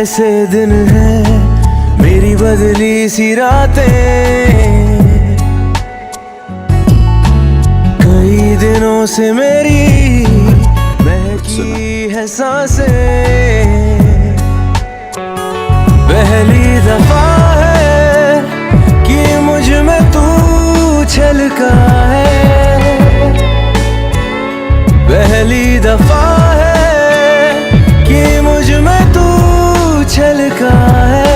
ऐसे दिन हैं मेरी बदली सी रातें, कई दिनों से मेरी महकी है सांसें। पहली दफा है कि मुझ में तू छलका है, पहली दफा है कि मुझ में तू छलका है।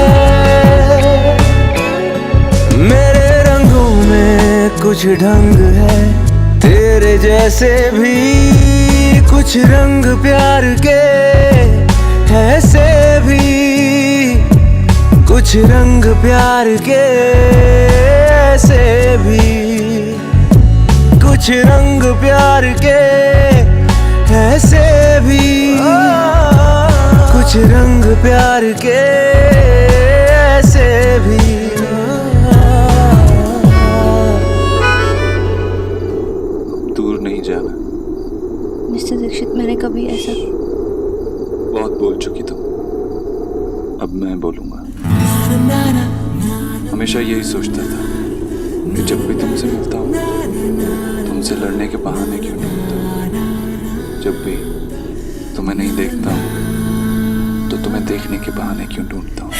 मेरे रंगों में कुछ ढंग है तेरे जैसे भी, कुछ रंग प्यार के ऐसे भी, कुछ रंग प्यार के ऐसे भी, कुछ रंग प्यार के ऐसे भी, कुछ रंग प्यार के ऐसे भी। दूर नहीं जाना मिस्टर दीक्षित, मैंने कभी ऐसा बहुत बोल चुकी तुम, अब मैं बोलूंगा। हमेशा यही सोचता था कि जब भी तुमसे मिलता हूँ तुमसे लड़ने के बहाने क्यों ढूंढता, जब भी तुम्हें नहीं देखता हूँ तो तुम्हें देखने के बहाने क्यों ढूंढता हूँ,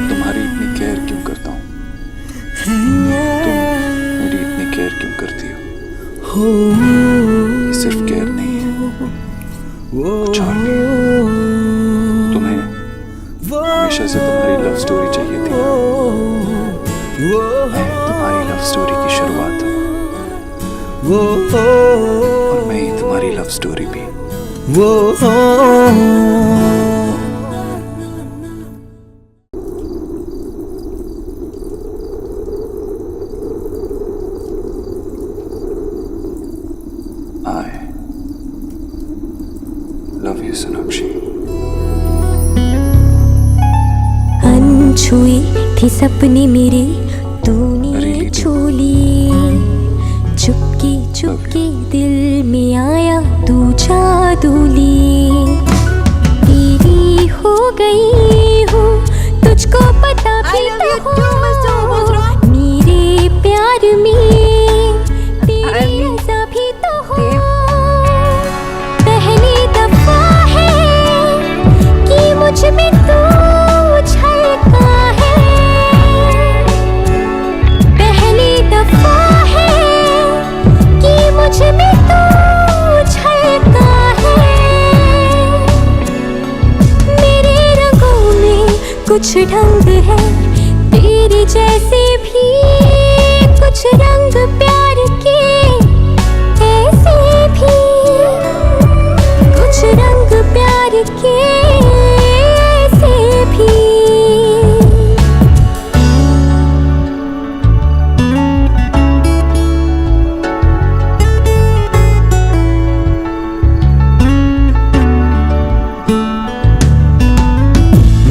तुम्हारी इतनी केयर क्यों करता हूँ, तुम मेरी इतनी केयर क्यों करती हो। ये सिर्फ केयर नहीं है, कुछ और भी है। तुम्हें हमेशा से तुम्हारी लव स्टोरी चाहिए थी, मैं तुम्हारी लव स्टोरी की शुरुआत हूँ और मैं ही तुम्हारी लव स्टोरी भी। I love you, Sonakshi. अनछुई थी सपने मेरे, तूने छू ली, चुपके चुपके दिल में आया तू जादूली। तेरी हो गई हूँ तुझको पता भी तो हो, मेरे प्यार में तेरी ऐसा भी तो हो। पहली दफा है कि मुझ में तू छलका है, पहली दफा है कि मुझ में तू छलका है। मेरे रंगों में कुछ ढंग है तेरे जैसे भी, कुछ रंग प्यार के ऐसे भी, कुछ रंग प्यार के ऐसे भी।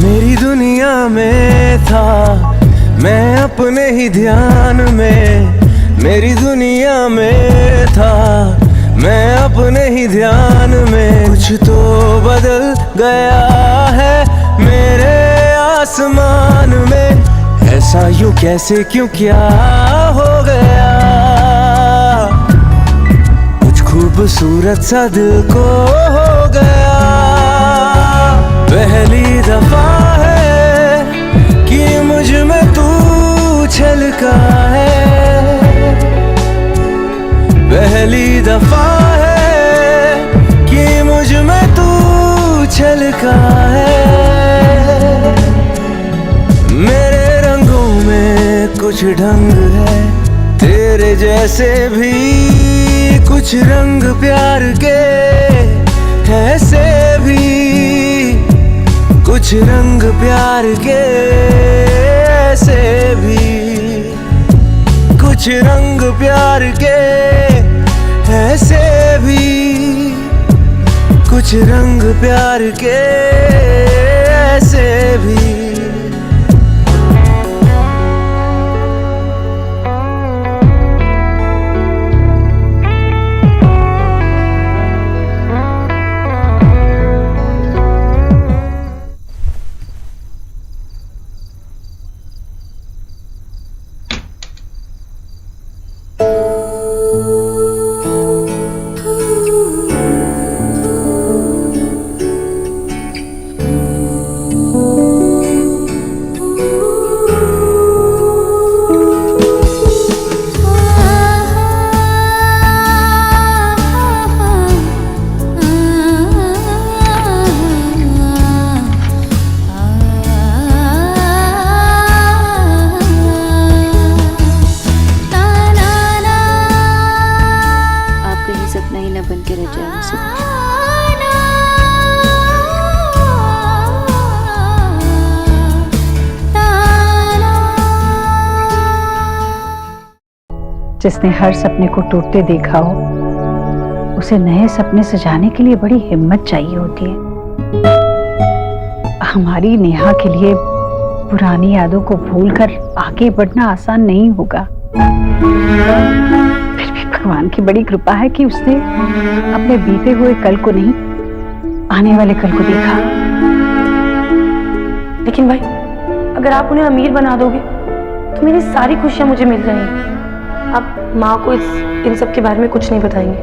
मेरी दुनिया में था मैं अपने ही ध्यान में, मेरी दुनिया में था मैं अपने ही ध्यान में। कुछ तो बदल गया है मेरे आसमान में, ऐसा यूं कैसे क्यों क्या हो गया। कुछ खूबसूरत सा दिल को हो गया। पहली दफा है कि मुझ में तू छलका है, पहली दफा है कि मुझ में तू छलका है। मेरे रंगों में कुछ ढंग है तेरे जैसे भी, कुछ रंग प्यार के ऐसे भी, कुछ रंग प्यार के ऐसे भी, कुछ रंग प्यार के ऐसे भी, कुछ रंग प्यार के ऐसे भी। जिसने हर सपने को टूटते देखा हो, उसे नए सपने सजाने के लिए बड़ी हिम्मत चाहिए होती है। हमारी नेहा के लिए पुरानी यादों को भूलकर आगे बढ़ना आसान नहीं होगा। फिर भी भगवान की बड़ी कृपा है कि उसने अपने बीते हुए कल को नहीं, आने वाले कल को देखा। लेकिन भाई, अगर आप उन्हें अमीर बना दोगे तो मेरी सारी खुशियां मुझे मिल जाएंगी। आप माँ को इन सब के बारे में कुछ नहीं बताएंगे,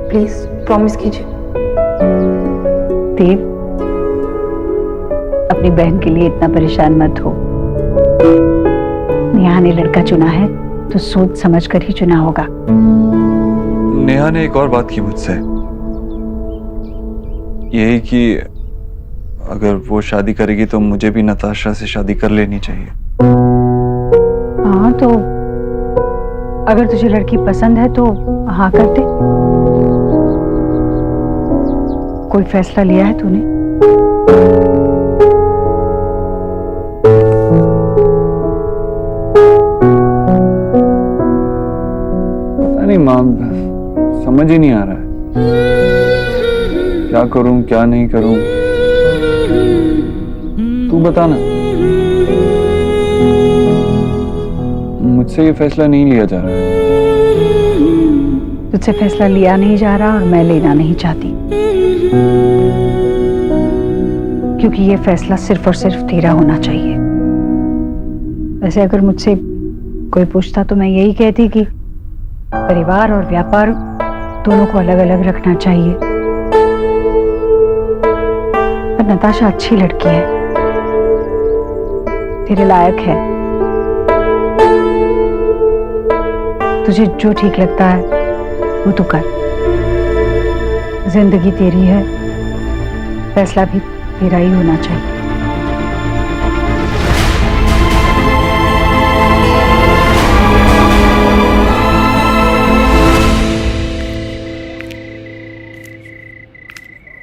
प्लीज प्रॉमिस कीजिए। देव, अपनी बहन के लिए इतना परेशान मत हो। नेहा ने लड़का चुना है तो सोच समझ कर ही चुना होगा। नेहा ने एक और बात की मुझसे, यही कि अगर वो शादी करेगी तो मुझे भी नताशा से शादी कर लेनी चाहिए। हाँ, तो अगर तुझे लड़की पसंद है तो हाँ कर दे। कोई फैसला लिया है तूने? पता नहीं माँ, समझ ही नहीं आ रहा है क्या करूं क्या नहीं करूं। तू बता ना, मुझसे ये फैसला नहीं लिया जा रहा है। तुझसे फैसला लिया नहीं जा रहा और मैं लेना नहीं चाहती, क्योंकि ये फैसला सिर्फ और सिर्फ तेरा होना चाहिए। वैसे अगर मुझसे कोई पूछता तो मैं यही कहती कि परिवार और व्यापार दोनों को अलग अलग रखना चाहिए। पर नताशा अच्छी लड़की है, तेरे लायक है। तुझे जो ठीक लगता है वो तू कर। जिंदगी तेरी है, फैसला भी तेरा ही होना चाहिए।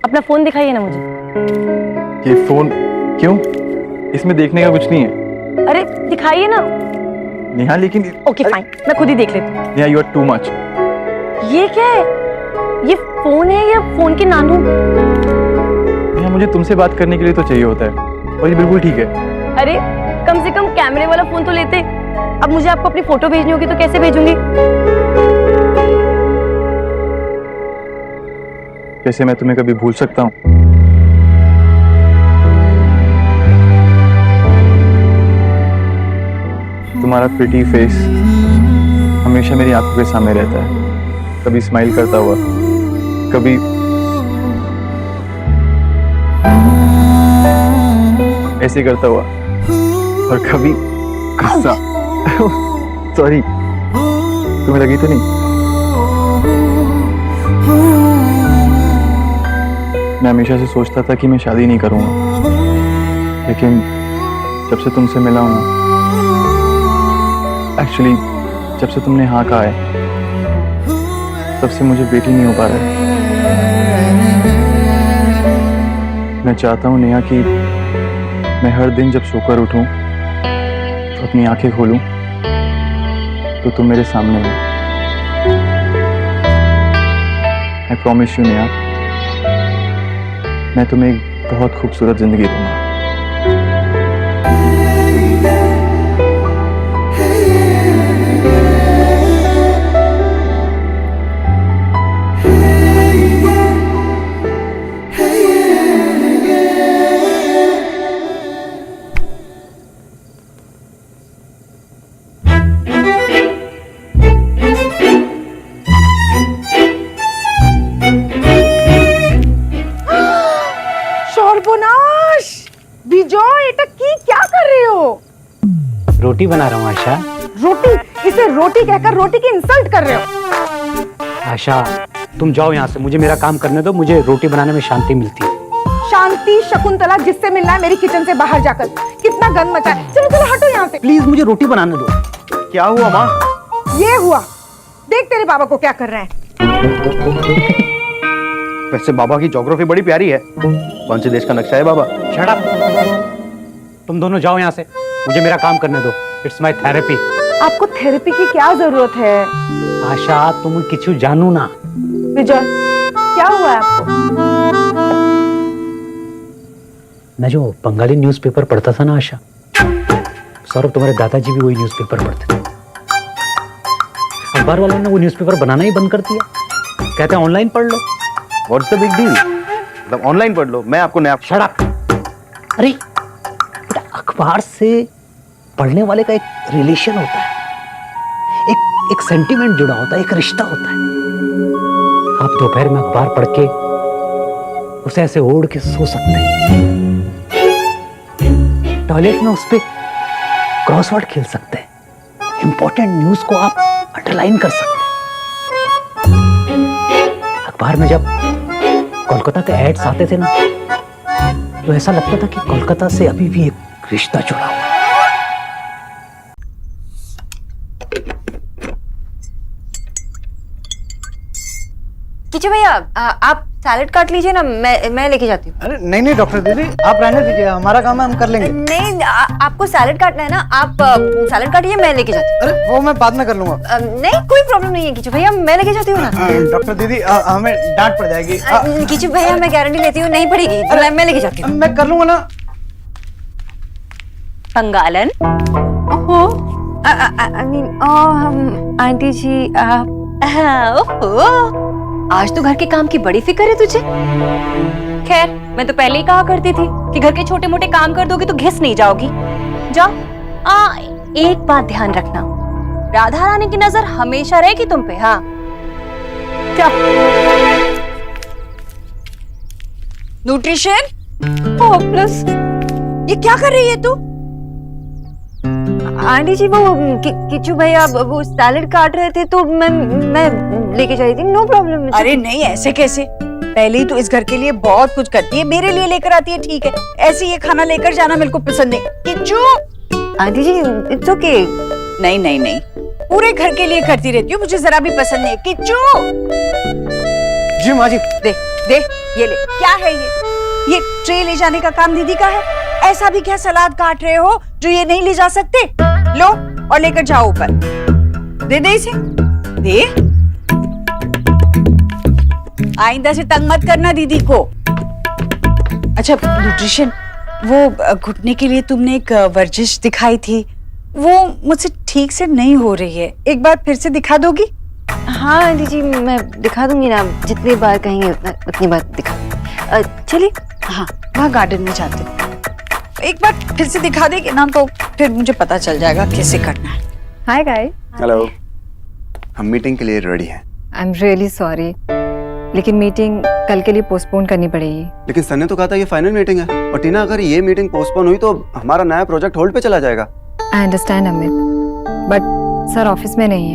अपना फोन दिखाइए ना मुझे। ये फोन क्यों? इसमें देखने का कुछ नहीं है। अरे दिखाइए ना। नेहा लेकिन ओके फाइन, मैं खुद ही देख लेती हूँ। Neha, you are too much. ये क्या है? ये फोन है या फोन के नानू? नेहा, मुझे तुमसे बात करने के लिए तो चाहिए होता है, और ये बिल्कुल ठीक है। अरे कम से कम कैमरे वाला फोन तो लेते। अब मुझे आपको अपनी फोटो भेजनी होगी तो कैसे भेजूंगी? जैसे मैं तुम्हें कभी भूल सकता हूँ? तुम्हारा प्रिटी फेस हमेशा मेरी आंखों के सामने रहता है, कभी स्माइल करता हुआ, कभी ऐसे करता हुआ, और कभी गुस्सा। सॉरी, तुम्हें लगी तो नहीं? मैं हमेशा से सोचता था कि मैं शादी नहीं करूंगा, लेकिन जब से तुमसे मिला हूं, एक्चुअली जब से तुमने हाँ कहा है, तब से मुझे बेटी नहीं हो पा रहा है। मैं चाहता हूं नेहा कि मैं हर दिन जब सोकर उठूं तो अपनी आंखें खोलूं तो तुम मेरे सामने हो। आई प्रॉमिस यू नेहा, मैं तुम्हें एक बहुत खूबसूरत जिंदगी दूंगा। সর্বনাশ! বিজয়, এটা কি क्या कर रहे हो? रोटी बना रहा हूँ आशा। रोटी? इसे रोटी कहकर रोटी की इंसल्ट कर रहे हो। आशा, तुम जाओ यहाँ से, मुझे मेरा काम करने दो। मुझे रोटी बनाने में शांति मिलती है। शांति? शकुंतला जिससे मिलना है मेरी किचन से बाहर जाकर। कितना गंद मचा है। चलो चलो हटो यहाँ से। प्लीज मुझे रोटी बनाने दो। क्या हुआ माँ? ये हुआ, देख तेरे बाबा को क्या कर रहे हैं। वैसे बाबा की ज्योग्राफी बड़ी प्यारी है। कौन से देश का नक्शा है बाबा? Shut up. तुम दोनों जाओ यहाँ से, मुझे मेरा काम करने दो। It's my therapy. आपको थेरेपी की क्या जरूरत है? आशा तुम किछु जानू ना। विजय, क्या हुआ है आपको? मैं जो बंगाली न्यूज़पेपर पढ़ता था ना आशा, सौरभ तुम्हारे दादाजी भी वही न्यूज़पेपर पढ़ते थे। अखबार वालों ने वो न्यूज़पेपर बनाना ही बंद कर दिया, कहते हैं ऑनलाइन पढ़ लो। What's the big deal? मतलब ऑनलाइन पढ़ लो, मैं आपको नया। Shut up. अरे बेटा, अखबार से पढ़ने वाले का एक रिलेशन होता है, एक सेंटिमेंट जुड़ा होता है, एक रिश्ता होता है। आप दोपहर में अखबार पढ़ के उसे ऐसे ओढ़ के सो सकते हैं, टॉयलेट में उस पे क्रॉसवर्ड खेल सकते हैं, इंपॉर्टेंट न्यूज को आप अंडरलाइन कर सकते हैं। अखबार में जब कोलकाता के एड्स आते थे ना, तो ऐसा लगता था कि कोलकाता से अभी भी एक रिश्ता जुड़ा हुआ है। किचू भैया, आप सैलेड काट लीजिए ना, मैं लेके जाती हूँ। अरे नहीं नहीं डॉक्टर दीदी, आप रहने दीजिए, हमारा काम है, हम कर लेंगे। नहीं, आपको सैलेड काटना है ना, आप सैलेड काटिए, मैं लेके जाती हूँ। अरे वो मैं बाद में कर लूंगा। नहीं, कोई प्रॉब्लम नहीं है किचू भैया, मैं लेके जाती हूँ ना। डॉक्टर दीदी हमें डांट पड़ जाएगी। किचू भैया, मैं गारंटी लेती हूँ, नहीं पड़ेगी, मैं लेके जाती हूँ। मैं कर लूंगा ना। पंगालन। ओहो, आई मीन आंटी जी, ओहो, आज तो घर के काम की बड़ी फिक्र है तुझे। खैर, मैं तो पहले ही कहा करती थी कि घर के छोटे मोटे काम कर दोगी तो घिस नहीं जाओगी। जाओ। एक बात ध्यान रखना, राधा रानी की नजर हमेशा रहेगी तुम पे। हाँ, क्या न्यूट्रिशन प्लस, ये क्या कर रही है तू? आंटी जी, वो किचू भैया वो सैलेड काट रहे थे तो मैं लेके जा रही थी। No problem. अरे नहीं, ऐसे कैसे? पहले ही तो इस घर के लिए बहुत कुछ करती है, मेरे लिए लेकर आती है, ठीक है। ऐसे ये खाना लेकर जाना मेरे को पसंद नहीं। Kichchu. Aunty ji, it's okay. नहीं नहीं नहीं, पूरे घर के लिए करती रहती हूँ, मुझे जरा भी पसंद नहीं। किच्चू। जी माँ जी। दे दे, ये ले। क्या है ये ट्रे ले जाने का काम दीदी का है। ऐसा भी क्या सलाद काट रहे हो जो ये नहीं ले जा सकते? लो और लेकर जाओ ऊपर। दे दे इसे, दे। आइंदा से तंग मत करना दीदी को। अच्छा न्यूट्रिशन, वो घुटने के लिए तुमने एक वर्जिश दिखाई थी, वो मुझसे ठीक से नहीं हो रही है, एक बार फिर से दिखा दोगी? हाँ आंटी जी, मैं दिखा दूंगी ना, जितनी बार कहेंगे उतनी बार दिखा। चलिए। हाँ, वहाँ गार्डन में जाते हैं, एक बार फिर से दिखा देगी ना तो फिर मुझे पता चल जाएगा कैसे करना है। Hi guys. हेलो। हम मीटिंग के लिए रेडी हैं। आई एम रियली सॉरी, लेकिन मीटिंग कल के लिए पोस्टपोन करनी पड़ेगी। लेकिन सर ने तो कहा था ये फाइनल मीटिंग है, और टीना अगर ये मीटिंग पोस्टपोन हुई तो हमारा नया प्रोजेक्ट होल्ड पे चला जाएगा। I understand Amit, but sir office में नहीं है।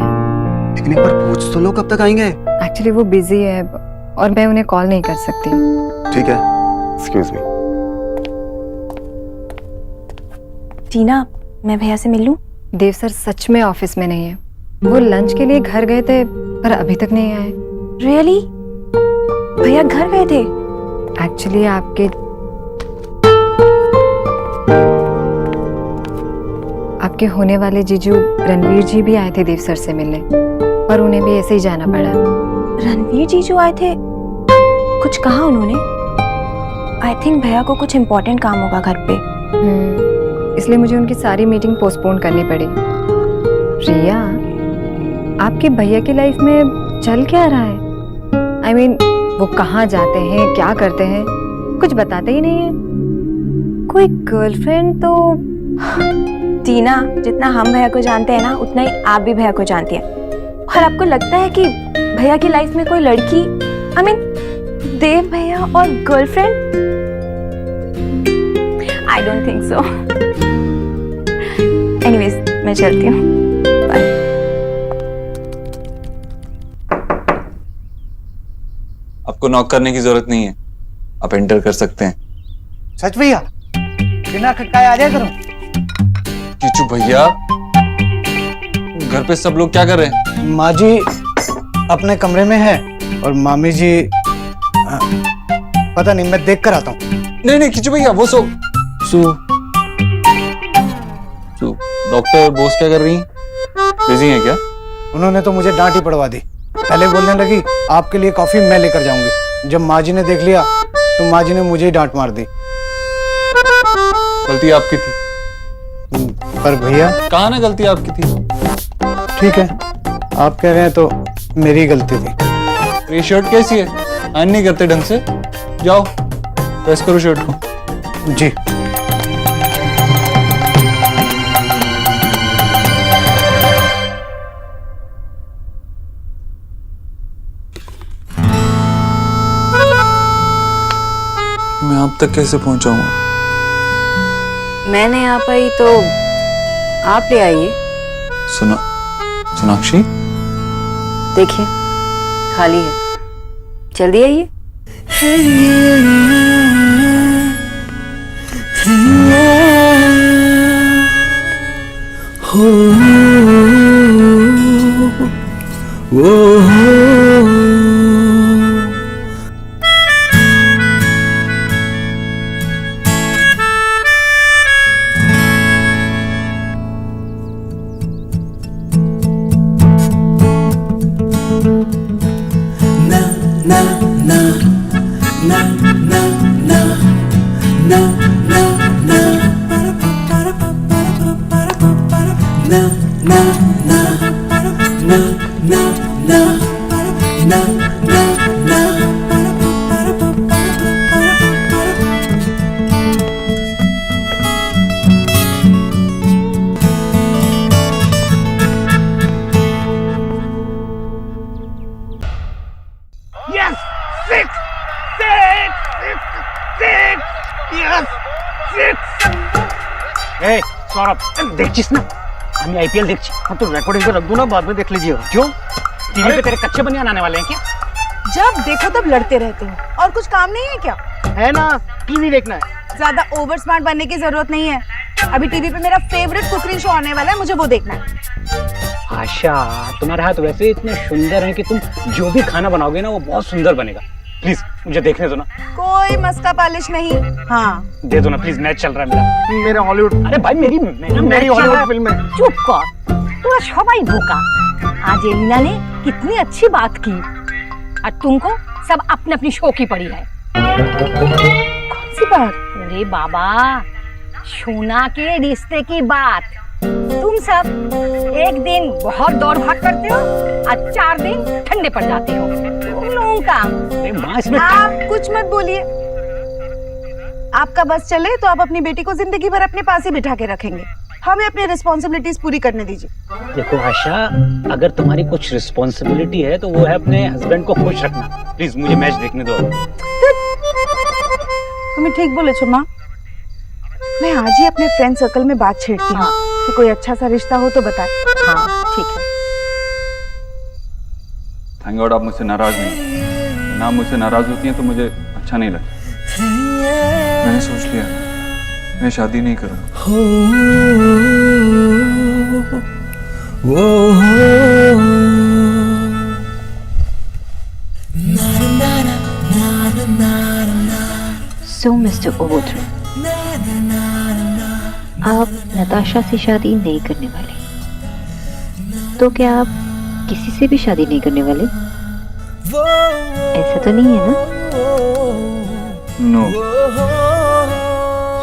लेकिन एक बार पूछ तो लो कब तक आएंगे। एक्चुअली वो बिजी है और मैं उन्हें कॉल नहीं कर सकती। ठीक है, एक्सक्यूज मी। टीना, मैं भैया से मिल लूं? देव सर सच में ऑफिस में नहीं है, वो लंच के लिए घर गए थे पर अभी तक नहीं आए। रियली? भैया घर गए थे? एक्चुअली आपके होने वाले जीजू रणवीर जी भी आए थे देव सर से मिलने, पर उन्हें भी ऐसे ही जाना पड़ा। रणवीर जीजू आए थे? कुछ कहा उन्होंने? आई थिंक भैया को कुछ इम्पोर्टेंट काम होगा घर पे, इसलिए मुझे उनकी सारी मीटिंग पोस्टपोन करनी पड़ी। रिया, आपके भैया की लाइफ में चल क्या रहा है? आई मीन, वो कहाँ जाते हैं, क्या करते हैं, कुछ बताते ही नहीं है। कोई गर्लफ्रेंड तो? टीना, जितना हम भैया को जानते हैं ना, उतना ही आप भी भैया को जानती हैं। और आपको लगता है कि भैया की लाइफ में कोई लड़की, आई मीन देव भैया और girlfriend? I don't think so. Anyways, मैं चलती हूँ, बाय। आपको नॉक करने की जरूरत नहीं है, आप एंटर कर सकते हैं। सच भैया, बिना खटकाए आ जाया करो। किचू भैया, घर पे सब लोग क्या कर रहे हैं? माँ जी अपने कमरे में है और मामी जी पता नहीं, मैं देख कर आता हूँ। नहीं नहीं किचू भैया, वो सो डॉक्टर बोस क्या कर रही हैं? बिजी हैं क्या? उन्होंने तो मुझे डांट ही पड़वा दी। पहले बोलने लगी आपके लिए कॉफी मैं लेकर जाऊंगी। जब माँ जी ने देख लिया तो माँ जी ने मुझे ही डांट मार दी। गलती आपकी थी। पर भैया कहा ना गलती आपकी थी। ठीक है, आप कह रहे हैं तो मेरी गलती थी। ये शर्ट कैसी है? आयरन नहीं करते ढंग से। जाओ प्रेस करो शर्ट को। जी। मैं आप तक कैसे पहुंचाऊंगा? मैं नहीं आ पाई तो आप ले आइए। सोनाक्षी, देखिए खाली है, जल्दी आइए। सौरभ देखिस ना, हमें आईपीएल देखी। हाँ तो रिकॉर्डिंग पे रख दो ना, बाद में देख लीजिएगा। क्यों टीवी पे तेरे कच्चे बनियान आने वाले हैं क्या? जब देखो तब लड़ते रहते हो, और कुछ काम नहीं है क्या? है ना, टीवी देखना है। ज्यादा ओवर स्मार्ट बनने की जरूरत नहीं है। अभी टीवी पे मेरा फेवरेट कुकिंग शो आने वाला है, मुझे वो देखना है। आशा, तुम्हारे हाथ वैसे इतने सुंदर हैं कि तुम जो भी खाना बनाओगे ना वो बहुत सुंदर बनेगा। प्लीज मुझे देखने दो ना। कोई मस्का पालिश नहीं। हाँ दे दो ना प्लीज, मैच चल रहा है मेरा हॉलीवुड। अरे भाई मेरी हॉलीवुड फिल्म है। चुप कर, तू सबाई भूखा। आज एलिना ने कितनी अच्छी बात की और तुमको सब अपनी अपनी शो की पड़ी है। कौन सी बात? अरे बाबा, सोना के रिश्ते की बात। तुम सब एक दिन बहुत दौड़ भाग करते हो और 4 दिन ठंडे पड़ जाते हो। तुम लोगों का आप कुछ मत बोलिए। आपका बस चले तो आप अपनी बेटी को जिंदगी भर अपने पास ही बिठा के रखेंगे। हमें अपनी रिस्पॉन्सिबिलिटीज पूरी करने दीजिए। देखो आशा, अगर तुम्हारी कुछ रिस्पॉन्सिबिलिटी है तो वो है अपने हस्बैंड को खुश रखना। प्लीज मुझे मैच देखने दो। तुम्हें ठीक बोले छो माँ। मैं आज ही अपने फ्रेंड सर्कल में बात छेड़ती हूँ कि कोई अच्छा सा रिश्ता हो तो बताए। हाँ ठीक है। थैंक गॉड आप मुझसे नाराज नहीं। ना मुझसे नाराज होती हैं तो मुझे अच्छा नहीं लगता। मैंने सोच लिया मैं शादी नहीं करूँगा। सो मिस्टर ओवोथ्रो, आप नताशा से शादी नहीं करने वाले, तो क्या आप किसी से भी शादी नहीं करने वाले? ऐसा तो नहीं है ना? नो।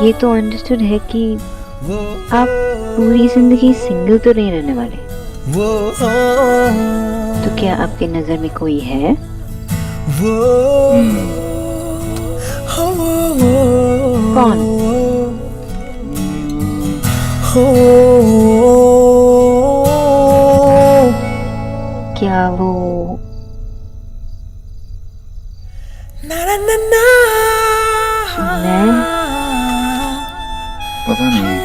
ये तो अंडरस्टूड है कि आप पूरी जिंदगी सिंगल तो नहीं रहने वाले। तो क्या आपके नजर में कोई है? कौन? क्या वो मैं? पता नहीं।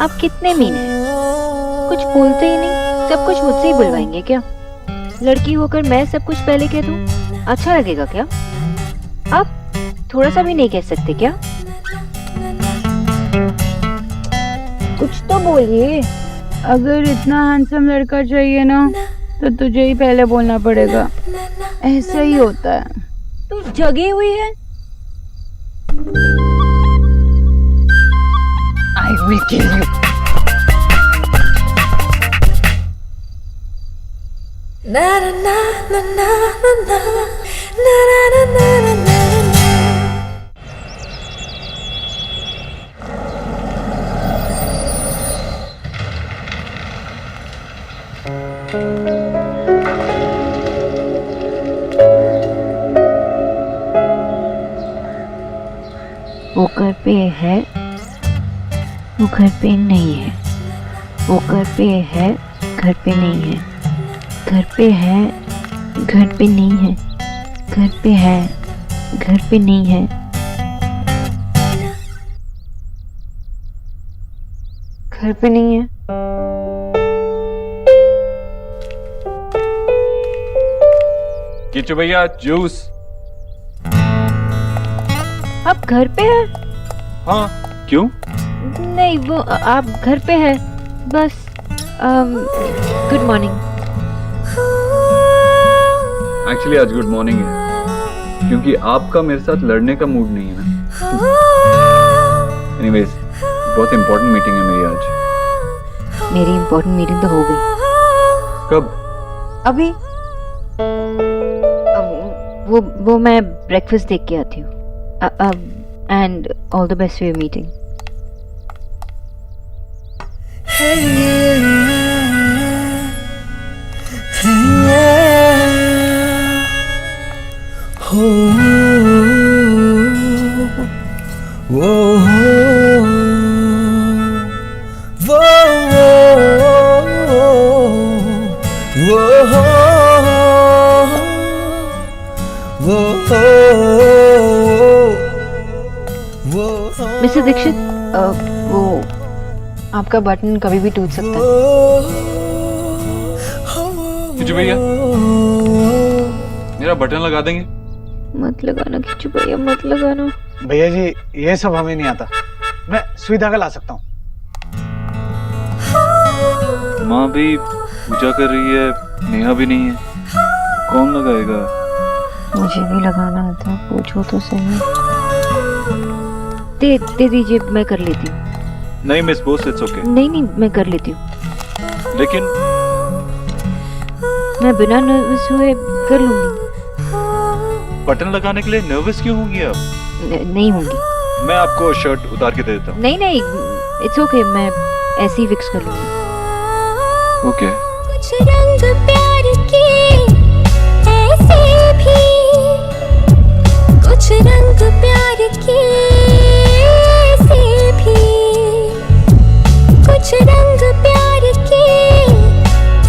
आप कितने मीन हैं? कुछ बोलते ही नहीं, सब कुछ मुझसे ही बुलवाएंगे क्या? लड़की होकर मैं सब कुछ पहले कह दूं, अच्छा लगेगा क्या? आप थोड़ा सा भी नहीं कह सकते क्या? कुछ तो बोलिए। अगर इतना हैंडसम लड़का चाहिए ना तो तुझे ही पहले बोलना पड़ेगा। ऐसा ही होता है। तू जगी हुई है। I will kill you. वो घर पे है, वो घर पे नहीं है, वो घर पे है, घर पे नहीं है, घर पे है, घर पे नहीं है, घर पे है, घर पे नहीं है। घर पे नहीं है। किचू भैया जूस। आप घर पे है? हाँ, क्यों? नहीं, वो आप घर पे है बस। Good morning. एक्चुअली आज गुड मॉर्निंग है क्योंकि आपका मेरे साथ लड़ने का मूड नहीं है ना। एनीवेज, बहुत इंपॉर्टेंट मीटिंग है मेरी आज। मेरी इंपॉर्टेंट मीटिंग तो हो गई। कब? अभी। वो मैं ब्रेकफास्ट देख के आती हूँ। And all the best for your meeting. Mister Dixit, वो आपका बटन कभी भी टूट सकता है। किचू भैया, मेरा बटन लगा देंगे? मत लगाना किचू भैया, मत लगाना। भैया जी, ये सब हमें नहीं आता। मैं सुई धागा ला सकता हूँ। माँ भी पूजा कर रही है, नेहा भी नहीं है, कौन लगाएगा? मुझे भी लगाना था, पूछो तो सही। दे दीजिए, मैं कर लेती हूँ। नहीं मिस बोस, इट्स ओके। नहीं, मैं कर लेती हूँ। लेकिन मैं बिना नर्वस हुए कर लूंगी। बटन लगाने के लिए नर्वस क्यों होंगी आप? नहीं होंगी। मैं आपको शर्ट उतार के दे देता हूँ। नहीं, इट्स ओके, मैं ऐसे ही फिक्स कर लूंगी। ओके। कुछ रंग प्यार के ऐसे भी, कुछ रंग प्यार के ऐसे भी, कुछ रंग प्यार के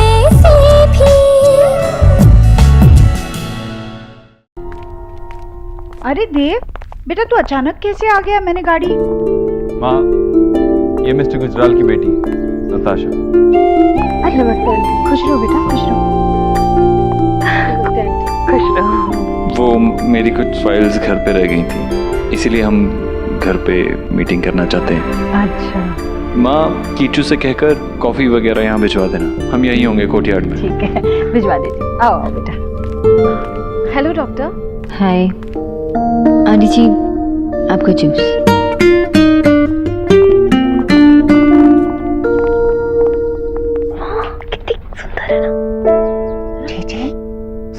ऐसे भी। अरे देव, बेटा तू अचानक कैसे आ गया? मैंने गाड़ी। माँ, ये मिस्टर गुजराल की बेटी नताशा। नमस्ते आंटी। खुश रहो बेटा, खुश रहो। खुश रहो। वो मेरी कुछ फाइल्स घर पे रह गई थी, इसीलिए हम घर पे मीटिंग करना चाहते हैं। अच्छा। माँ, कीचू से कहकर कॉफी वगैरह यहाँ भिजवा देना, हम यहीं होंगे कोर्टयार्ड में। ठीक है, भिजवा देती हूँ। आओ बेटा। Hello doctor. हाय आंटी जी, आपका जूस।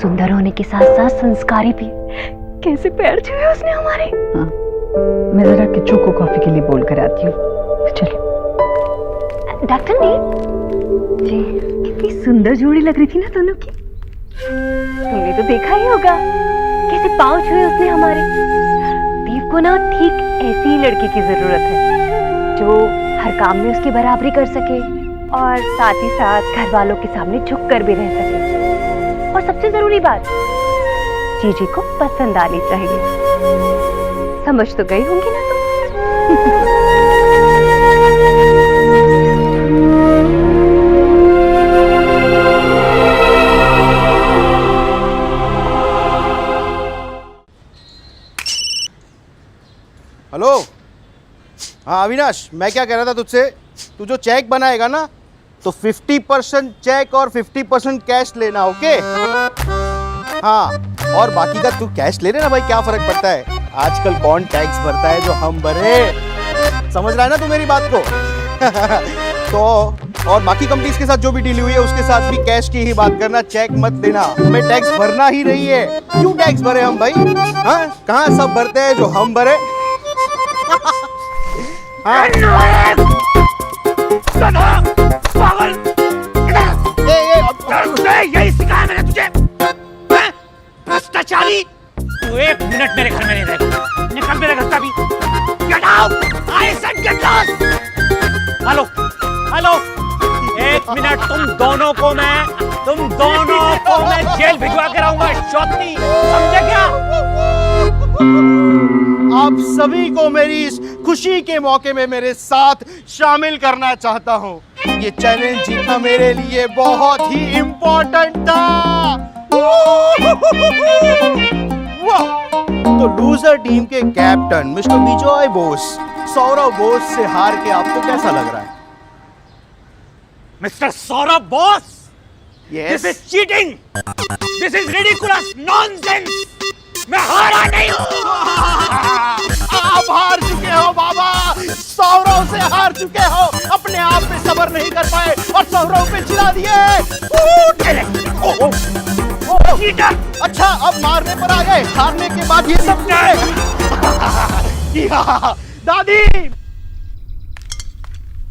सुंदर होने के साथ साथ संस्कारी भी। कैसे पैर छुए उसने हमारे। हाँ, मैं जरा किच्चू को कॉफी के लिए बोल कर आती हूँ। चलो। डॉक्टर ने जी, कितनी सुंदर जोड़ी लग रही थी ना दोनों की। तुमने तो देखा ही होगा कैसे पाँव छुए उसने हमारे। दीप को ना ठीक ऐसी ही लड़की की जरूरत है, जो हर काम में उसकी बराबरी कर सके और साथ ही साथ घर वालों के सामने झुक कर भी रह सके। और सबसे जरूरी बात, जीजी को पसंद आनी चाहिए। समझ तो गई होंगी ना तुम। हेलो। हाँ अविनाश, मैं क्या कह रहा था तुझसे, तू जो चेक बनाएगा ना तो 50% चेक और 50% कैश लेना, ओके? हाँ, और बाकी का तू कैश ले लेना भाई, क्या फर्क पड़ता है। आजकल कौन टैक्स भरता है जो हम भरे। समझ रहा है ना तू मेरी बात को? तो और बाकी कंपनीज के साथ जो भी डील हुई है उसके साथ भी कैश की ही बात करना, चेक मत देना। हमें टैक्स भरना ही नहीं है। क्यों टैक्स भरे हम भाई? हाँ, कहाँ सब भरते हैं जो हम भरे? हाँ? पागल! यही सिखाया मैंने तुझे, भ्रष्टाचारी। तू 1 मिनट मेरे घर में नहीं रहेगा। निकल मेरे घर से भी। Get out! I said get lost! Hello, hello, 1 minute. तुम दोनों को मैं जेल भिजवा कर आऊंगा। शौकनी, समझे क्या? आप सभी को मेरी इस खुशी के मौके में मेरे साथ शामिल करना चाहता हूँ। ये चैलेंज जीतना मेरे लिए बहुत ही इम्पोर्टेंट था। तो लूजर टीम के कैप्टन मिस्टर विजय बोस, सौरव बोस से हार के आपको कैसा लग रहा है? Mister Saurabh Bose, Yes. This is cheating. This is ridiculous nonsense. मैं हारा नहीं हूँ। आप हार चुके हो बाबा, सौरव से हार चुके हो। अपने आप पे सब्र नहीं कर पाए और सौरव पे चिढ़ा दिए। अच्छा, अब मारने पर आ गए। हारने के बाद ये सब दादी।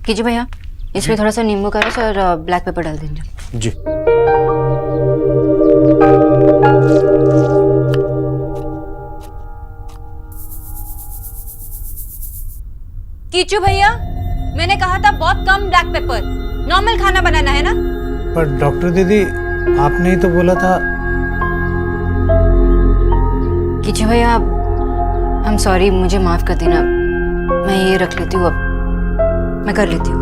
कीजिए भैया, इसमें थोड़ा सा नींबू का रस और ब्लैक पेपर डाल दीजिए। जी। कीचू भैया, मैंने कहा था बहुत कम ब्लैक पेपर, नॉर्मल खाना बनाना है ना। पर डॉक्टर दीदी, आपने ही तो बोला था। कीचू भैया, I'm sorry, मुझे माफ कर देना। मैं ये रख लेती हूँ, अब मैं कर लेती हूँ।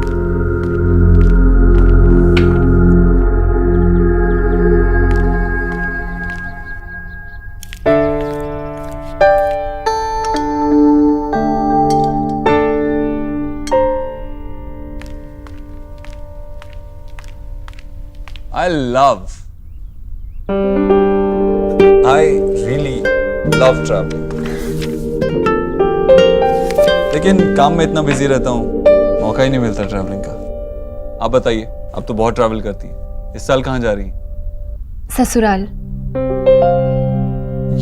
I really love traveling. लेकिन काम में इतना बिजी रहता हूँ, मौका ही नहीं मिलता ट्रैवलिंग का। आप बताइए, आप तो बहुत ट्रैवल करती हैं। इस साल कहाँ जा रही हैं? ससुराल।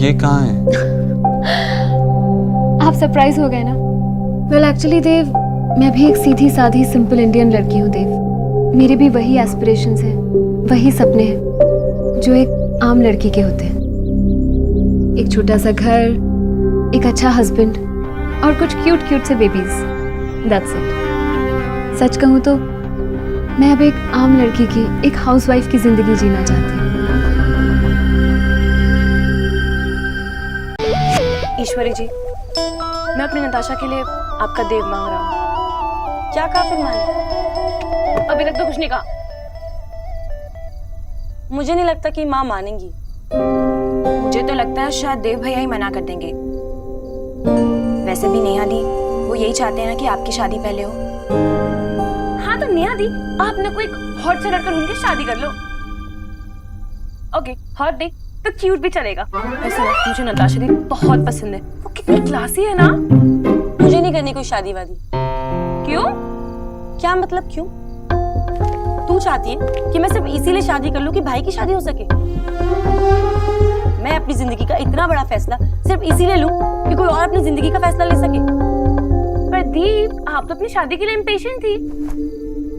ये कहाँ है? आप सरप्राइज हो गए ना? वेल एक्चुअली देव, मैं भी एक सीधी साधी सिंपल इंडियन लड़की हूँ देव। मेरे भी वही एस्पिरेशंस हैं, वही सपने हैं जो एक आम लड़की के होते हैं। एक छोटा सा घर, एक अच्छा हस्बैंड और कुछ क्यूट क्यूट से बेबीज। That's it. सच कहूँ तो मैं अब एक आम लड़की की, एक हाउसवाइफ की जिंदगी जीना चाहती हूँ। ईश्वरी जी, मैं अपनी नताशा के लिए आपका देव मांग रहा हूँ। क्या कहा फिर माने? अभी तक तो कुछ नहीं कहा। मुझे नहीं लगता कि माँ मानेंगी। मुझे तो लगता है शायद देव भैया ही मना कर देंगे। वैसे भी नेहा दी, वो यही चाहते हैं ना कि आपकी शादी पहले हो। हाँ तो नेहा दी, आप ना कोई हॉट से लड़का ढूंढ के शादी कर लो। ओके, हॉट दे तो क्यूट भी चलेगा। ऐसे ना, मुझे नताशा दी बहुत पसंद है। वो कितनी क्लासी है ना। मुझे नहीं करनी कोई शादी वादी। क्यों? क्या मतलब क्यों? तू चाहती है कि मैं सिर्फ इसीलिए शादी कर लूं कि भाई की शादी हो सके? मैं अपनी जिंदगी का इतना बड़ा फैसला सिर्फ इसीलिए लूं कि कोई और अपनी जिंदगी का फैसला ले सके? पर दीप, आप तो अपनी शादी के लिए इम्पेशेंट थी।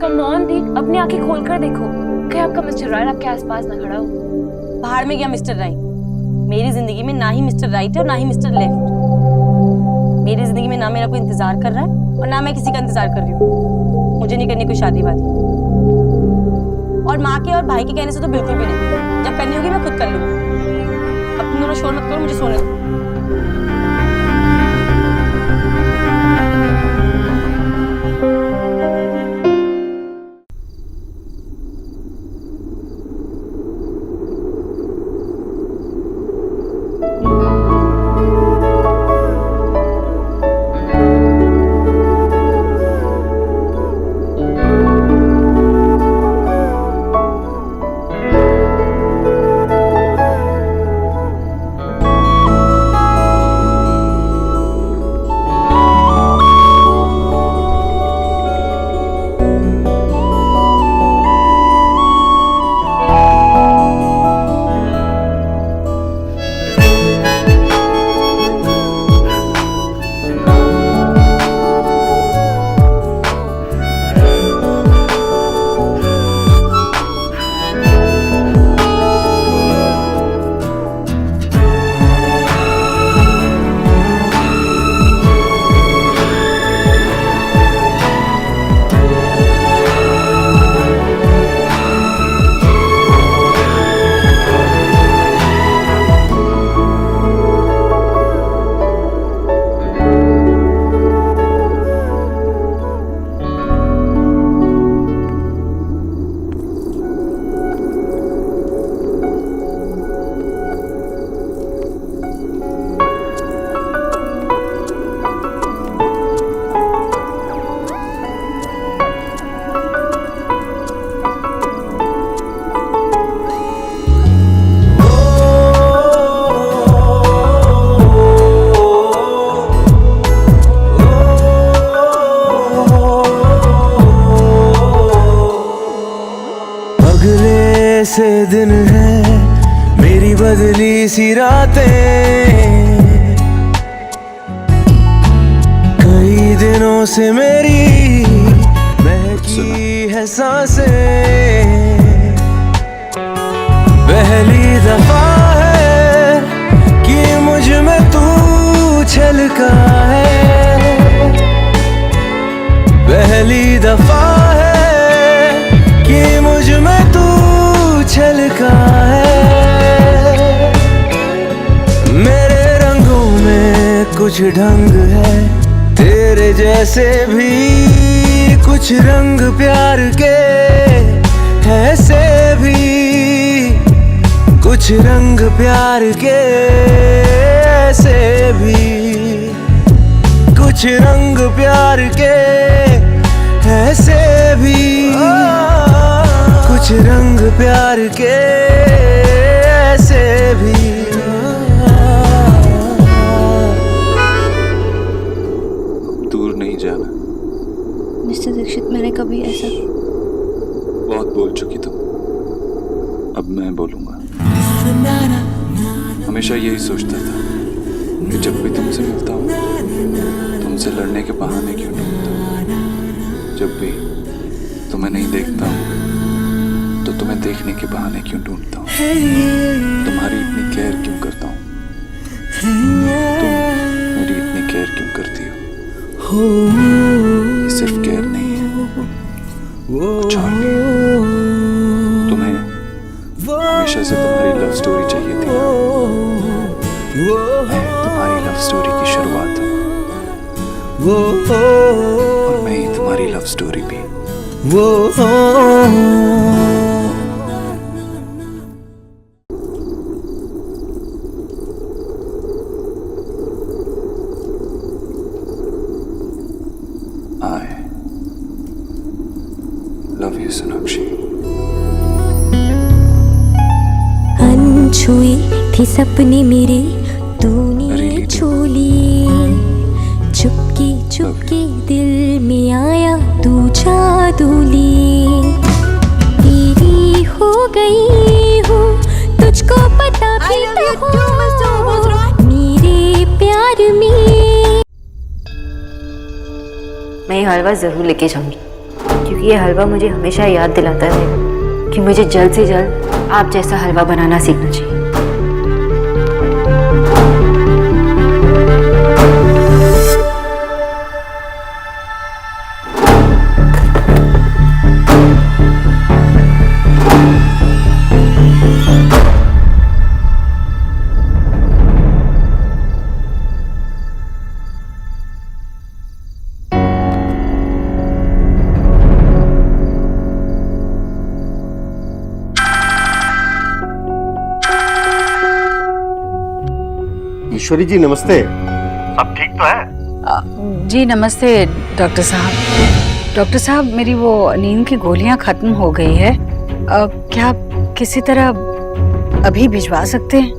कम ऑन दीप, अपनी आंखें खोल कर देखो, कहीं आपका मिस्टर राइट आपके आसपास ना खड़ा हो। बाहर में गया मिस्टर राइट। मेरी जिंदगी में ना ही मिस्टर राइट है और ना ही मिस्टर लेफ्ट। मेरी जिंदगी में ना मेरा कोई इंतजार कर रहा है और ना मैं किसी का इंतजार कर रही हूँ। मुझे नहीं करनी कोई शादी वादी, और माँ के और भाई के कहने से तो बिल्कुल भी नहीं। जब करनी होगी मैं खुद कर लूंगी। अब तुम दोनों शोर मत करो, मुझे सोने दो। से दिन है मेरी बदली सी रातें, कई दिनों से मेरी महकी है सांसें, पहली दफा है कि मुझ में तू छलका है, पहली दफा है कि मुझ में तू छलका है। मेरे रंगों में कुछ ढंग है तेरे जैसे भी, कुछ रंग प्यार के ऐसे भी, कुछ रंग प्यार के ऐसे भी, कुछ रंग प्यार के ऐसे भी, कुछ रंग प्यार के ऐसे भी। दूर नहीं जाना। मिस्टर दीक्षित, मैंने कभी ऐसा बहुत बोल चुकी तुम, अब मैं बोलूंगा। हमेशा यही सोचता था कि जब भी तुमसे मिलता हूँ तुमसे लड़ने के बहाने क्यों ढूंढता हूँ, जब भी तुम्हें नहीं देखता हूँ तो तुम्हें देखने के बहाने क्यों ढूंढता हूँ, तुम्हारी इतनी केयर क्यों करता हूँ, तुम मेरी इतनी केयर क्यों करती हो। ये सिर्फ केयर नहीं है, कुछ और भी है। तुम्हें हमेशा से तुम्हारी लव स्टोरी चाहिए थी, मैं तुम्हारी लव स्टोरी की शुरुआत हूँ और मैं ही तुम्हारी लव स्टोरी भी। I love you, Sonakshi. अनछुई थी सपने मेरे, तूने छू लिए, चुपके चुपके दिल में आया तू जादू लिए, तेरी हो गई हूँ तुझको पता भी तो हो मेरे प्यार में। मैं ये हलवा ज़रूर लेके जाऊंगी, क्योंकि ये हलवा मुझे हमेशा याद दिलाता है कि मुझे जल्द से जल्द आप जैसा हलवा बनाना सीखना चाहिए। ईश्वरी जी नमस्ते। सब ठीक तो है? जी नमस्ते डॉक्टर साहब। डॉक्टर साहब, मेरी वो नींद की गोलियां खत्म हो गई है, क्या आप किसी तरह अभी भिजवा सकते हैं?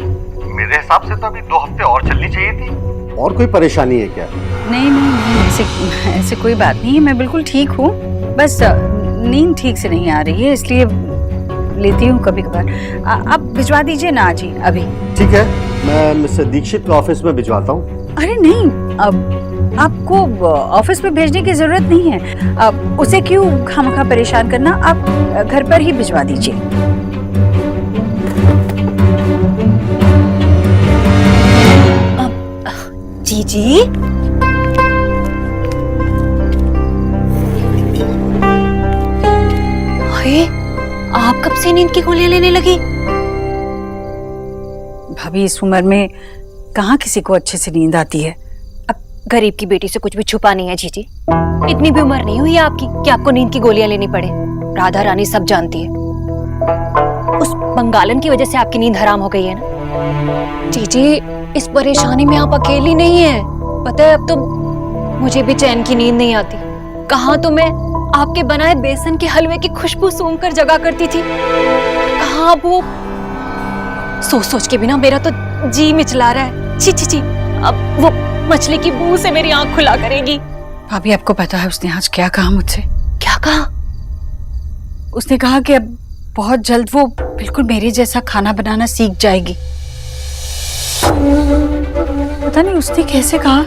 मेरे हिसाब से तो अभी 2 हफ्ते और चलनी चाहिए थी। और कोई परेशानी है क्या? नहीं नहीं नहीं, ऐसे कोई बात नहीं है, मैं बिल्कुल ठीक हूँ, बस नींद ठीक से नहीं आ रही है, इसलिए लेती हूँ कभी कभार। आप भिजवा दीजिए ना जी अभी। ठीक है, मैं मिस्टर दीक्षित के ऑफिस में भिजवाता हूँ। अरे नहीं, अब आपको ऑफिस में भेजने की जरूरत नहीं है, अब उसे क्यों खामखा परेशान करना, आप घर पर ही भिजवा दीजिए। जी जी आप कब से नींद की गोलियां लेने लगी? भाभी, इस उम्र में कहाँ किसी को अच्छे से नींद आती है। अब गरीब की बेटी से कुछ भी छुपा नहीं है जीजी, इतनी भी उम्र नहीं हुई है आपकी कि आपको नींद की गोलियां लेनी पड़े। राधा रानी सब जानती है, उस बंगालन की वजह से आपकी नींद हराम हो गई है ना। जीजी, इस परेशानी में आप अकेली नहीं है, पता है अब तो मुझे भी चैन की नींद नहीं आती। कहाँ तो मैं आपके बनाए बेसन के हलवे की खुशबू सूंघकर जगा करती थी, कहाँ अब वो सोच सोच के बिना मेरा तो जी मिचला रहा है। छी छी छी, अब वो मछली की बू से मेरी आंख खुला करेगी। भाभी, आपको पता है उसने आज क्या कहा मुझसे? क्या कहा? उसने कहा कि अब बहुत जल्द वो बिल्कुल मेरे जैसा खाना बनाना सीख जाएगी। पता नहीं उसने कैसे कहा,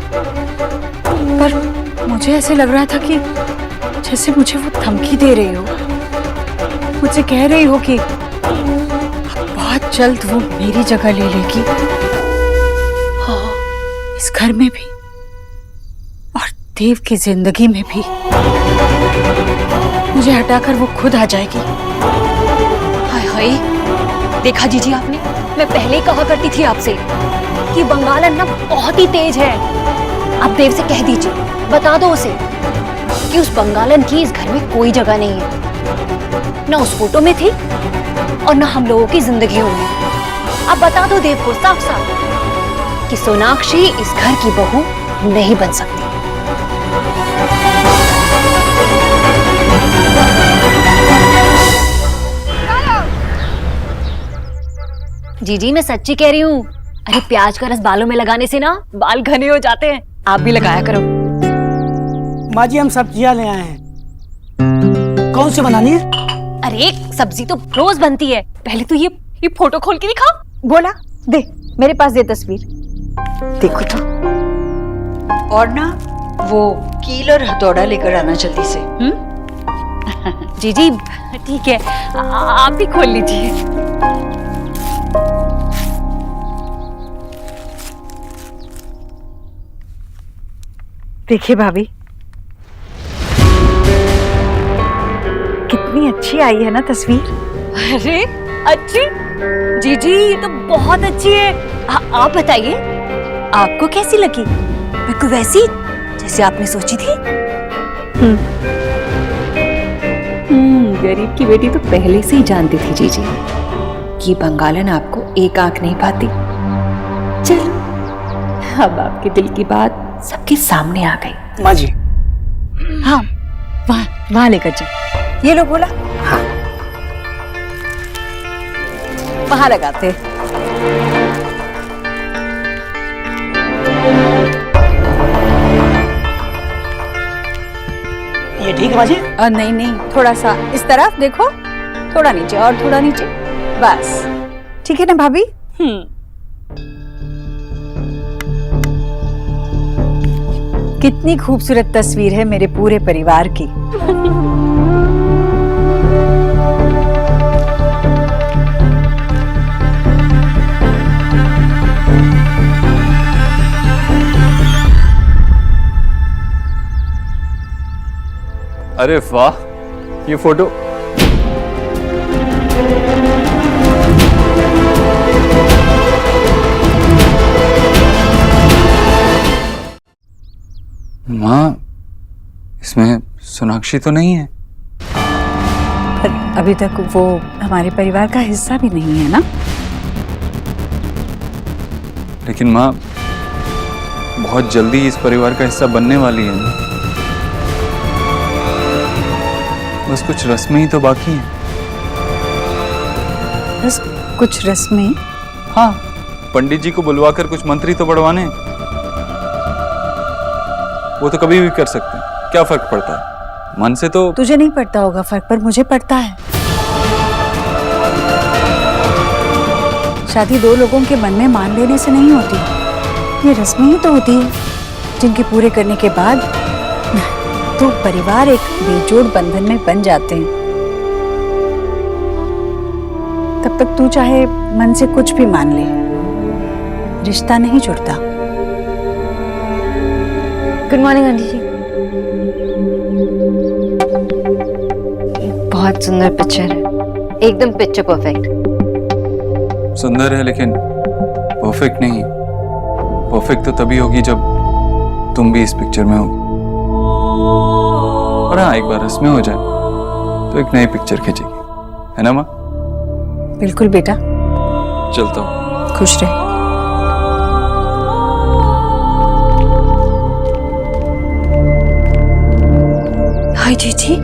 पर मुझे ऐसे लग रहा था कि जैसे मुझे वो धमकी दे रही हो, मुझसे कह रही हो कि बहुत जल्द वो मेरी जगह ले लेगी, हाँ, इस घर में भी और देव की जिंदगी में भी। मुझे हटाकर वो खुद आ जाएगी। हाय हाय, देखा जीजी आपने, मैं पहले ही कहा करती थी आपसे कि बंगालन ना बहुत ही तेज है। आप देव से कह दीजिए, बता दो उसे कि उस बंगालन की इस घर में कोई जगह नहीं है, ना उस फोटो में थी और ना हम लोगों की जिंदगियों में। आप बता दो देव को साफ साफ कि सोनाक्षी इस घर की बहू नहीं बन सकती। जीजी मैं सच्ची कह रही हूँ। अरे प्याज का रस बालों में लगाने से ना बाल घने हो जाते हैं, आप भी लगाया करो। माँ जी हम सब्जियां ले आए हैं, कौन सी बनानी है? अरे सब्जी तो रोज बनती है, पहले तो ये फोटो खोल के दिखा। बोला दे, मेरे पास ये तस्वीर देखो तो, और ना वो कील और हथौड़ा लेकर आना जल्दी से। जीजी ठीक है, आप ही खोल लीजिए। देखिए भाभी, कितनी अच्छी आई है ना तस्वीर। अरे अच्छी जीजी, ये तो बहुत अच्छी है। आप बताइए आपको कैसी लगी? बिल्कुल वैसी जैसे आपने सोची थी। गरीब की बेटी तो पहले से ही जानती थी जीजी कि बंगालन आपको एक आंख नहीं पाती। चलो अब आपके दिल की बात सबके सामने आ गई। माँ जी हाँ, वहाँ लेकर जाओ। ये लो बोला, हाँ वहाँ लगाते। ये ठीक है माँ जी? नहीं नहीं, थोड़ा सा इस तरफ देखो, थोड़ा नीचे और थोड़ा नीचे, बस ठीक है ना भाभी? कितनी खूबसूरत तस्वीर है मेरे पूरे परिवार की। अरे वाह, ये फोटो माँ, इसमें सोनाक्षी तो नहीं है? पर अभी तक वो हमारे परिवार का हिस्सा भी नहीं है ना। लेकिन माँ बहुत जल्दी इस परिवार का हिस्सा बनने वाली है ना। बस कुछ रस्में ही तो बाकी हैं। बस कुछ रस्में? हाँ, पंडित जी को बुलवाकर कुछ मंत्री तो पढ़वाने, वो तो कभी भी कर सकते हैं, क्या फर्क पड़ता है? मन से तो तुझे नहीं पड़ता होगा फर्क, पर मुझे पड़ता है। शादी दो लोगों के मन में मान लेने से नहीं होती, ये रस्में ही तो होती है जिनके पूरे करने के बाद तो परिवार एक बेजोड़ बंधन में बन जाते हैं। तब तक तू चाहे मन से कुछ भी मान ले, रिश्ता नहीं जुड़ता। गुड मॉर्निंग आंटी जी। बहुत सुंदर पिक्चर है, एकदम पिक्चर परफेक्ट। सुंदर है लेकिन परफेक्ट नहीं। परफेक्ट तो तभी होगी जब तुम भी इस पिक्चर में होगी। और हाँ, एक बार रस्में हो जाए तो एक नई पिक्चर खींचेगी, है ना माँ? बिल्कुल बेटा, चलता हूँ। खुश रहे। हाय जीजी,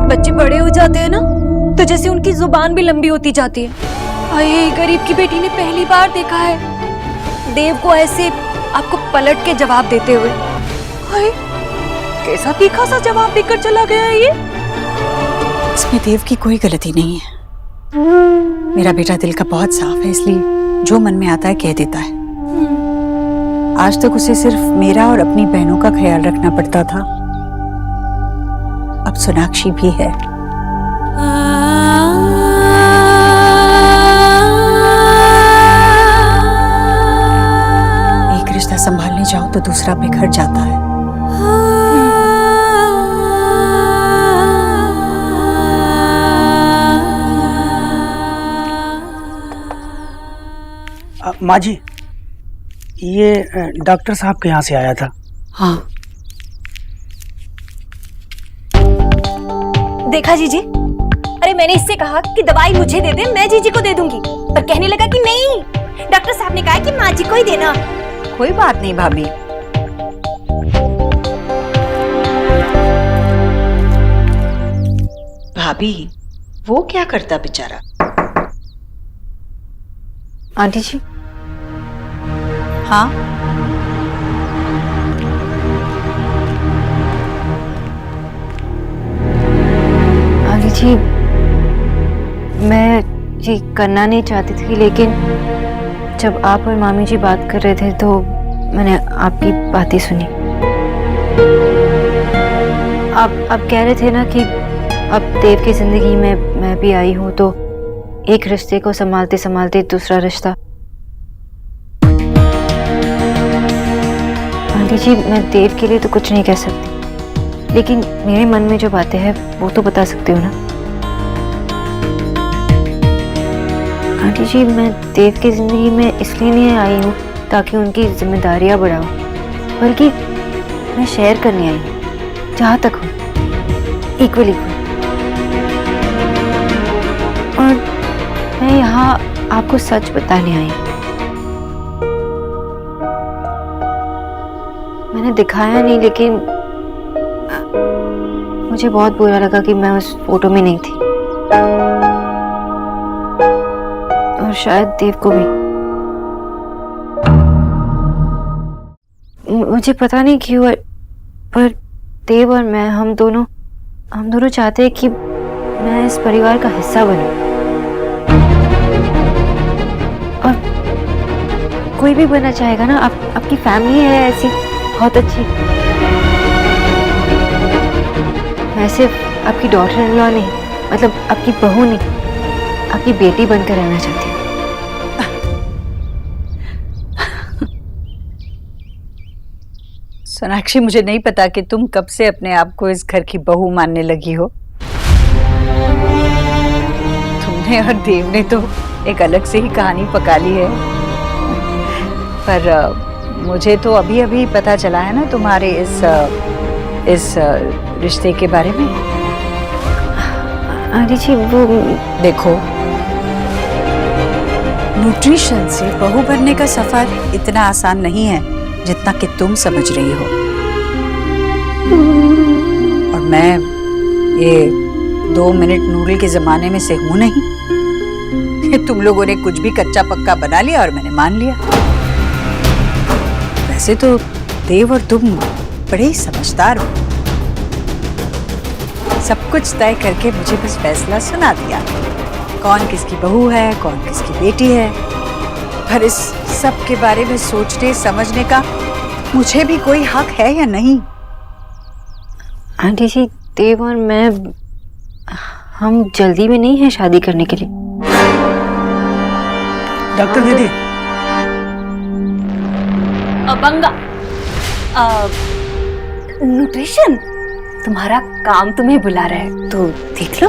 बच्चे बड़े हो जाते हैं ना तो जैसे उनकी जुबान भी लंबी होती जाती है। हाय, गरीब की बेटी ने पहली बार देखा है देव को ऐसे आपको पलट के जवाब देते हुए। हाय, कैसा तीखा सा जवाब देकर चला गया ये। इसमें देव की कोई गलती नहीं है। मेरा बेटा दिल का बहुत साफ है, इसलिए जो मन में आता है कह देता है। आज तक उसे सिर्फ मेरा और अपनी बहनों का ख्याल रखना पड़ता था, अब सोनाक्षी भी है। एक रिश्ता संभालने जाओ तो दूसरा बिखर जाता है। माँ जी, ये डॉक्टर साहब के यहाँ से आया था। हाँ, देखा जीजी, अरे मैंने इससे कहा कि दवाई मुझे दे दे, मैं जीजी को दे दूंगी, पर कहने लगा कि नहीं, डॉक्टर साहब ने कहा कि माँ जी को ही देना। कोई बात नहीं भाभी। भाभी, वो क्या करता बेचारा? आंटी जी, हाँ, आंटी जी, मैं ये करना नहीं चाहती थी, लेकिन जब आप और मामी जी बात कर रहे थे तो मैंने आपकी बातें सुनी। आप कह रहे थे ना कि अब देव की जिंदगी में मैं भी आई हूँ, तो एक रिश्ते को संभालते संभालते दूसरा रिश्ता। आंटी जी, मैं देव के लिए तो कुछ नहीं कह सकती, लेकिन मेरे मन में जो बातें हैं वो तो बता सकती हूँ ना। आंटी जी, मैं देव की जिंदगी में इसलिए नहीं आई हूँ ताकि उनकी जिम्मेदारियाँ बढ़ाऊं, बल्कि मैं शेयर करने आई हूँ, जहाँ तक हूँ, इक्वल। और मैं यहाँ आपको सच बताने आई हूँ। मैंने दिखाया नहीं, लेकिन मुझे बहुत बुरा लगा कि मैं उस फोटो में नहीं थी, और शायद देव को भी। मुझे पता नहीं क्यों, पर देव और मैं, हम दोनों चाहते हैं कि मैं इस परिवार का हिस्सा बनूं, और कोई भी बनना चाहेगा ना। आपकी फैमिली है ऐसी बहुत अच्छी। मैं सिर्फ आपकी डॉटर इन लॉ नहीं, मतलब आपकी बहू नहीं, आपकी बेटी बनकर रहना चाहती हूँ। सोनाक्षी, मुझे नहीं पता कि तुम कब से अपने आप को इस घर की बहू मानने लगी हो। तुमने और देव ने तो एक अलग से ही कहानी पका ली है, पर मुझे तो अभी अभी पता चला है ना तुम्हारे इस रिश्ते के बारे में। आंटी जी, वो देखो, न्यूट्रिशन से बहू बनने का सफर इतना आसान नहीं है जितना कि तुम समझ रही हो। और मैं ये 2 मिनट नूडल के जमाने में से हूं नहीं कि तुम लोगों ने कुछ भी कच्चा पक्का बना लिया और मैंने मान लिया। वैसे तो देव और तुम बड़े ही समझदार हो, सब कुछ तय करके मुझे बस फैसला सुना दिया, कौन किसकी बहू है, कौन किसकी बेटी है। पर इस सब के बारे में सोचने समझने का मुझे भी कोई हक है या नहीं? आंटी जी, देव और मैं, हम जल्दी में नहीं है शादी करने के लिए। डॉक्टर दीदी, बंगा, न्यूट्रिशन, तुम्हारा काम तुम्हें बुला रहा है, तो देख लो।